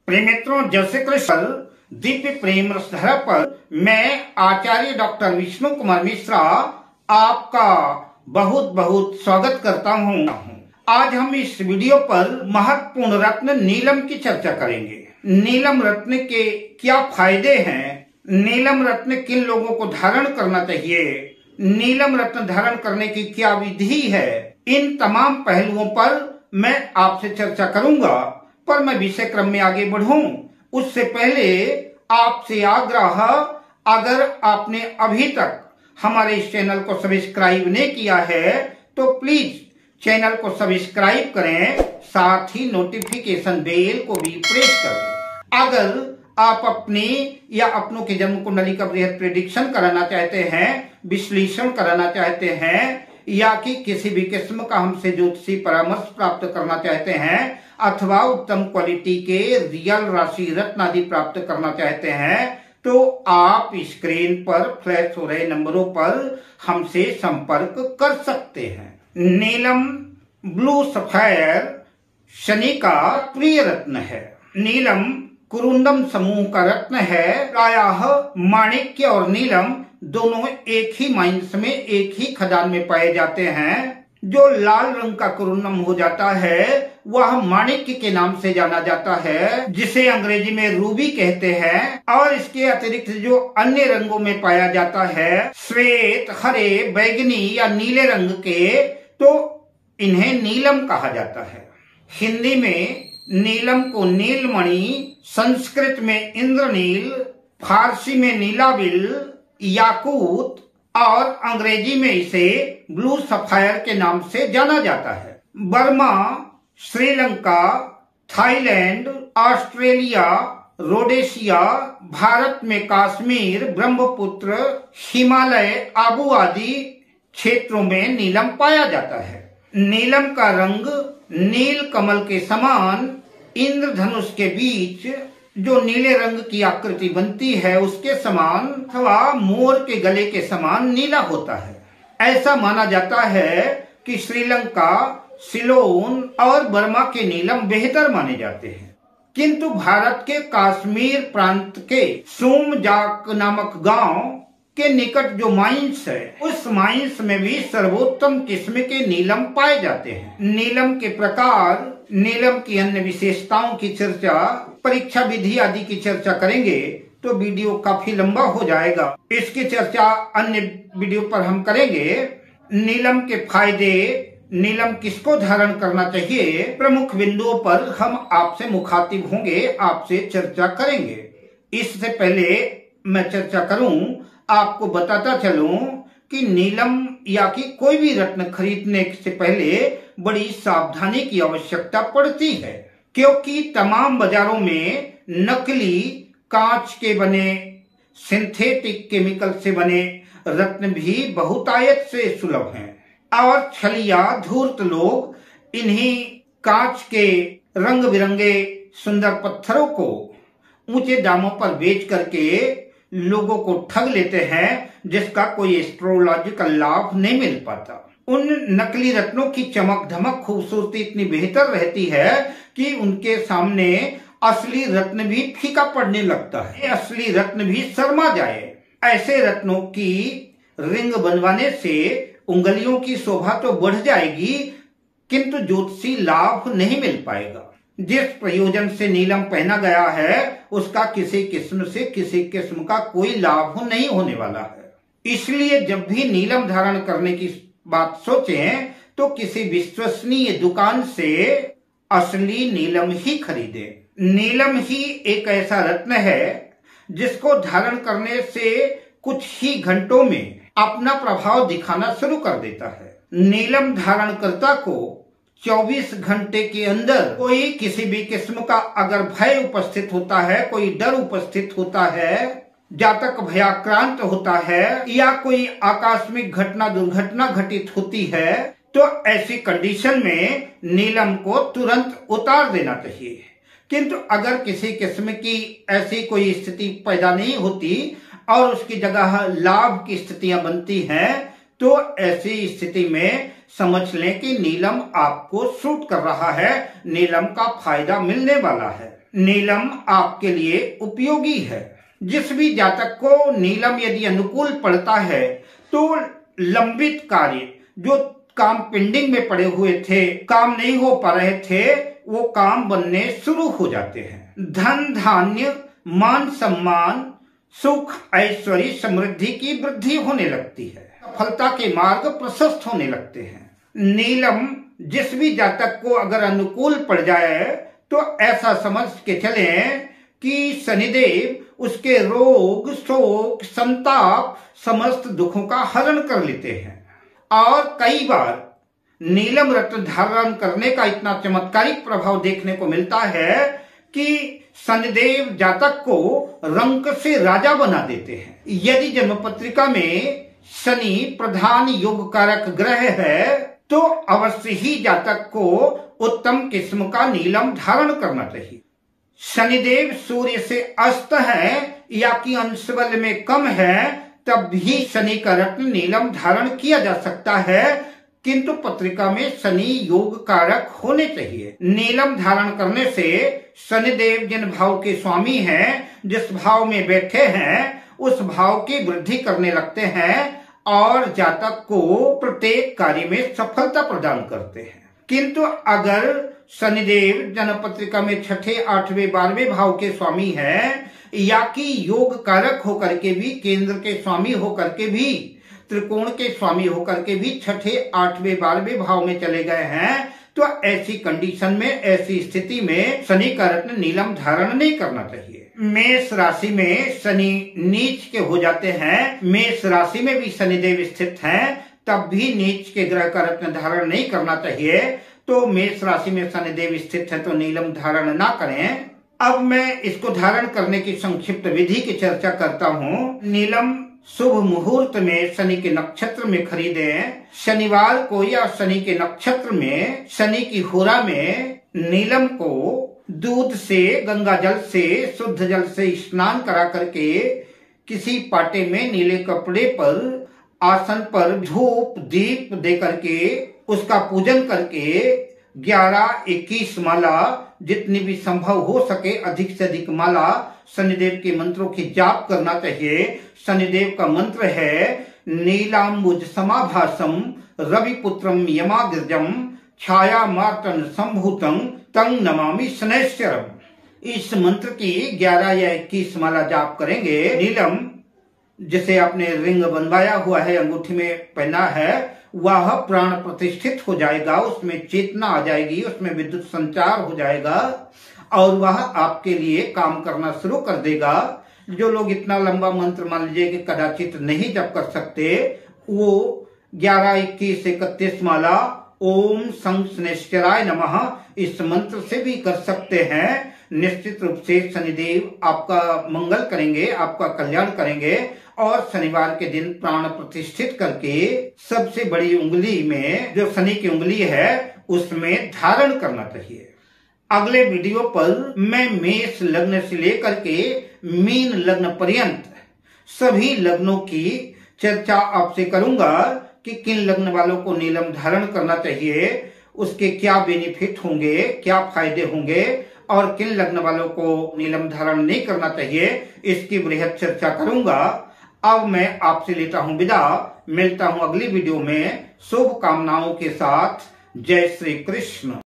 प्रिय मित्रों, जय श्री कृष्ण। दिव्य प्रेम रसधारा पर मैं आचार्य डॉक्टर विष्णु कुमार मिश्रा आपका बहुत बहुत स्वागत करता हूँ। आज हम इस वीडियो पर महत्वपूर्ण रत्न नीलम की चर्चा करेंगे। नीलम रत्न के क्या फायदे हैं, नीलम रत्न किन लोगों को धारण करना चाहिए, नीलम रत्न धारण करने की क्या विधि है, इन तमाम पहलुओं पर मैं आपसे चर्चा करूंगा। पर मैं विषय क्रम में आगे बढ़ूं उससे पहले आपसे आग्रह, अगर आपने अभी तक हमारे इस चैनल को सब्सक्राइब नहीं किया है तो प्लीज चैनल को सब्सक्राइब करें, साथ ही नोटिफिकेशन बेल को भी प्रेस करें। अगर आप अपनी या अपनों के जन्म कुंडली का बृहद प्रेडिक्शन कराना चाहते हैं, विश्लेषण कराना चाहते हैं, या कि किसी भी किस्म का हमसे ज्योतिषी परामर्श प्राप्त करना चाहते हैं, अथवा उत्तम क्वालिटी के रियल राशि रत्न आदि प्राप्त करना चाहते हैं, तो आप स्क्रीन पर फ्लैश हो रहे नंबरों पर हमसे संपर्क कर सकते हैं। नीलम ब्लू सफायर शनि का प्रिय रत्न है। नीलम कुरुंदम समूह का रत्न है। प्रायः माणिक्य और नीलम दोनों एक ही माइंस में, एक ही खदान में पाए जाते हैं। जो लाल रंग का कुरुंदम हो जाता है वह माणिक्य के नाम से जाना जाता है, जिसे अंग्रेजी में रूबी कहते हैं। और इसके अतिरिक्त जो अन्य रंगों में पाया जाता है, श्वेत, हरे, बैगनी या नीले रंग के, तो इन्हें नीलम कहा जाता है। हिंदी में नीलम को नीलमणि, संस्कृत में इंद्रनील, फारसी में नीलाबिल, याकूत और अंग्रेजी में इसे ब्लू सफायर के नाम से जाना जाता है। Burma, Sri Lanka, Thailand, Australia, Rhodesia, Bharat में कश्मीर, ब्रह्मपुत्र, हिमालय, आबू आदि क्षेत्रों में नीलम पाया जाता है। नीलम का रंग नील कमल के समान, इंद्रधनुष के बीच जो नीले रंग की आकृति बनती है उसके समान, अथवा मोर के गले के समान नीला होता है। ऐसा माना जाता है कि श्रीलंका, सिलोन और बर्मा के नीलम बेहतर माने जाते हैं, किंतु भारत के कश्मीर प्रांत के सोमजाक नामक गांव के निकट जो माइंस है, उस माइंस में भी सर्वोत्तम किस्म के नीलम पाए जाते हैं। नीलम के प्रकार, नीलम की अन्य विशेषताओं की चर्चा, परीक्षा विधि आदि की चर्चा करेंगे तो वीडियो काफी लंबा हो जाएगा। इसकी चर्चा अन्य वीडियो पर हम करेंगे। नीलम के फायदे, नीलम किसको धारण करना चाहिए, प्रमुख बिंदुओं पर हम आपसे मुखातिब होंगे, आपसे चर्चा करेंगे। इससे पहले मैं चर्चा करूं, आपको बताता चलूं कि नीलम या कि कोई भी रत्न खरीदने से पहले बड़ी सावधानी की आवश्यकता पड़ती है, क्योंकि तमाम बाजारों में नकली कांच के बने, सिंथेटिक केमिकल से बने रत्न भी बहुतायत से सुलभ हैं। और छलिया धूर्त लोग इन्हीं कांच के रंग बिरंगे सुंदर पत्थरों को ऊंचे दामों पर बेच करके लोगों को ठग लेते हैं, जिसका कोई एस्ट्रोलॉजिकल लाभ नहीं मिल पाता। उन नकली रत्नों की चमक धमक खूबसूरती इतनी बेहतर रहती है कि उनके सामने असली रत्न भी फीका पड़ने लगता है, असली रत्न भी शर्मा जाए। ऐसे रत्नों की रिंग बनवाने से उंगलियों की शोभा तो बढ़ जाएगी, किंतु ज्योतिषी लाभ नहीं मिल पाएगा। जिस प्रयोजन से नीलम पहना गया है उसका किसी किस्म से किसी किस्म का कोई लाभ नहीं होने वाला है। इसलिए जब भी नीलम धारण करने की बात सोचें तो किसी विश्वसनीय दुकान से असली नीलम ही खरीदें। नीलम ही एक ऐसा रत्न है जिसको धारण करने से कुछ ही घंटों में अपना प्रभाव दिखाना शुरू कर देता है। नीलम धारणकर्ता को 24 घंटे के अंदर कोई किसी भी किस्म का अगर भय उपस्थित होता है, कोई डर उपस्थित होता है, जातक भयाक्रांत होता है, या कोई आकस्मिक घटना दुर्घटना घटित होती है, तो ऐसी कंडीशन में नीलम को तुरंत उतार देना चाहिए। किंतु अगर किसी किस्म की ऐसी कोई स्थिति पैदा नहीं होती और उसकी जगह लाभ की स्थितियां बनती हैं, तो ऐसी स्थिति में समझ लें कि नीलम आपको सूट कर रहा है, नीलम का फायदा मिलने वाला है, नीलम आपके लिए उपयोगी है। जिस भी जातक को नीलम यदि अनुकूल पड़ता है तो लंबित कार्य, जो काम पेंडिंग में पड़े हुए थे, काम नहीं हो पा रहे थे, वो काम बनने शुरू हो जाते हैं। धन धान्य, मान सम्मान, सुख, ऐश्वर्य, समृद्धि की वृद्धि होने लगती है, सफलता के मार्ग प्रशस्त होने लगते हैं। नीलम जिस भी जातक को अगर अनुकूल पड़ जाए तो ऐसा समझ के चलें कि शनिदेव उसके रोग, शोक, संताप, समस्त दुखों का हरण कर लेते हैं। और कई बार नीलम रत्न धारण करने का इतना चमत्कारिक प्रभाव देखने को मिलता है कि शनिदेव जातक को रंक से राजा बना देते हैं। यदि जन्म पत्रिका में शनि प्रधान योग कारक ग्रह है तो अवश्य ही जातक को उत्तम किस्म का नीलम धारण करना चाहिए। शनिदेव सूर्य से अस्त है या कि अंश बल में कम है, तब भी शनि का रत्न नीलम धारण किया जा सकता है, किंतु पत्रिका में शनि योग कारक होने चाहिए। नीलम धारण करने से शनिदेव जिन भाव के स्वामी हैं, जिस भाव में बैठे हैं, उस भाव की वृद्धि करने लगते हैं और जातक को प्रत्येक कार्य में सफलता प्रदान करते हैं। किंतु अगर शनिदेव जन्म पत्रिका में छठे, आठवें, 12वें भाव के स्वामी हैं या कि योग कारक होकर के भी, केंद्र के स्वामी होकर के भी, त्रिकोण के स्वामी होकर के भी छठे, 8वें, 12वें भाव में चले गए हैं, तो ऐसी कंडीशन में, ऐसी स्थिति में शनि का रत्न नीलम धारण नहीं करना चाहिए। मेष राशि में शनि नीच के हो जाते हैं, मेष राशि में भी शनिदेव स्थित हैं, तब भी नीच के ग्रह का रत्न धारण नहीं करना चाहिए। तो मेष राशि में शनिदेव स्थित है तो नीलम धारण ना करें। अब मैं इसको धारण करने की संक्षिप्त विधि की चर्चा करता हूँ। नीलम शुभ मुहूर्त में शनि के नक्षत्र में खरीदें। शनिवार को या शनि के नक्षत्र में, शनि की होरा में नीलम को दूध से, गंगा जल से, शुद्ध जल से स्नान करा करके किसी पाटे में नीले कपड़े पर, आसन पर धूप दीप दे करके उसका पूजन करके 11-21 माला, जितनी भी संभव हो सके अधिक से अधिक माला शनिदेव के मंत्रों की जाप करना चाहिए। शनिदेव का मंत्र है नीलांबुज समाभासम रविपुत्रम यमाग्रजम छाया मार्तन संभूतम तंग नमामि शनैश्चरम। इस मंत्र की 11 या 21 माला जाप करेंगे। नीलम जिसे आपने रिंग बनवाया हुआ है, अंगूठी में पहना है, वह प्राण प्रतिष्ठित हो जाएगा, उसमें चेतना आ जाएगी, उसमें विद्युत संचार हो जाएगा और वह आपके लिए काम करना शुरू कर देगा। जो लोग इतना लंबा मंत्र मान लीजिए कि कदाचित नहीं जप कर सकते, वो 11, 21, 31 माला ओम सं शनैश्चराय नमः इस मंत्र से भी कर सकते हैं। निश्चित रूप से शनिदेव आपका मंगल करेंगे, आपका कल्याण करेंगे और शनिवार के दिन प्राण प्रतिष्ठित करके सबसे बड़ी उंगली में, जो शनि की उंगली है, उसमें धारण करना चाहिए। अगले वीडियो पर मैं मेष लग्न से लेकर के मीन लग्न पर्यंत सभी लग्नों की चर्चा आपसे करूंगा कि किन लग्न वालों को नीलम धारण करना चाहिए, उसके क्या बेनिफिट होंगे, क्या फायदे होंगे और किन लग्न वालों को नीलम धारण नहीं करना चाहिए, इसकी बृहद चर्चा करूंगा। अब मैं आपसे लेता हूं विदा, मिलता हूं अगली वीडियो में शुभ कामनाओं के साथ। जय श्री कृष्ण।